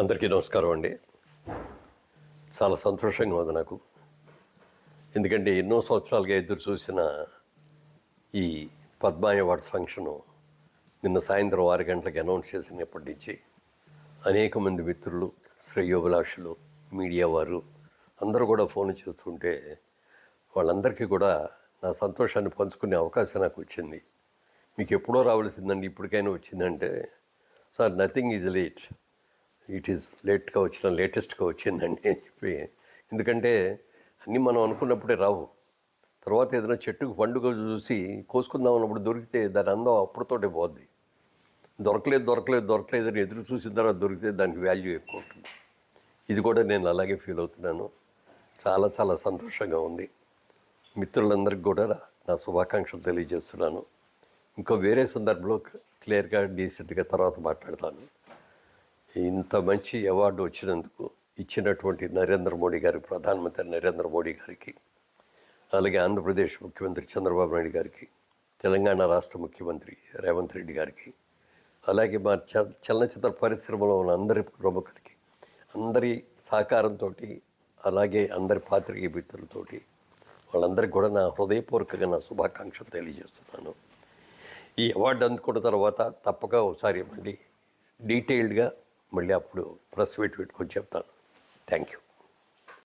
అందరికీ నమస్కారం అండి. చాలా సంతోషంగా ఉంది నాకు. ఎందుకంటే ఎన్నో సంవత్సరాలుగా ఎదురు చూసిన ఈ పద్మ అవార్డ్స్ ఫంక్షను నిన్న సాయంత్రం 6 గంటలకు అనౌన్స్ చేసినప్పటి నుంచి అనేక మంది మిత్రులు, శ్రేయోభిలాషులు, మీడియా వారు అందరూ కూడా ఫోన్ చేస్తుంటే వాళ్ళందరికీ కూడా నా సంతోషాన్ని పంచుకునే అవకాశం నాకు వచ్చింది. మీకు ఎప్పుడో రావాల్సిందండి, ఇప్పటికైనా వచ్చిందంటే, sir nothing is late, it is లేట్గా వచ్చిన లేటెస్ట్గా వచ్చిందండి అని చెప్పి. ఎందుకంటే అన్నీ మనం అనుకున్నప్పుడే రావు. తర్వాత ఏదైనా చెట్టుకు పండుగ చూసి కోసుకుందాం అన్నప్పుడు దొరికితే దాని అందం అప్పుడుతోటే పోద్ది. దొరకలేదని ఎదురు చూసిన తర్వాత దొరికితే దానికి వాల్యూ ఎక్కువ ఉంటుంది. ఇది కూడా నేను అలాగే ఫీల్ అవుతున్నాను. చాలా చాలా సంతోషంగా ఉంది. మిత్రులందరికీ కూడా నా శుభాకాంక్షలు తెలియజేస్తున్నాను. ఇంకో వేరే సందర్భంలో క్లియర్గా డీసెంట్గా తర్వాత మాట్లాడతాను. ఇంత మంచి అవార్డు వచ్చినందుకు ఇచ్చినటువంటి నరేంద్ర మోడీ గారికి, ప్రధానమంత్రి నరేంద్ర మోడీ గారికి, అలాగే ఆంధ్రప్రదేశ్ ముఖ్యమంత్రి చంద్రబాబు నాయుడు గారికి, తెలంగాణ రాష్ట్ర ముఖ్యమంత్రి రేవంత్ రెడ్డి గారికి, అలాగే మా చలనచిత్ర పరిశ్రమలో ఉన్న అందరి ప్రముఖులకి, అందరి సహకారంతో, అలాగే అందరి పాత్రికేయ మిత్రులతోటి వాళ్ళందరికీ కూడా నా హృదయపూర్వకంగా నా శుభాకాంక్షలు తెలియజేస్తున్నాను. ఈ అవార్డు అందుకున్న తర్వాత తప్పక ఒకసారి మళ్ళీ డీటెయిల్డ్గా మళ్ళీ అప్పుడు ప్రెస్ మీట్ పెట్టుకొని చెప్తాను. Thank you.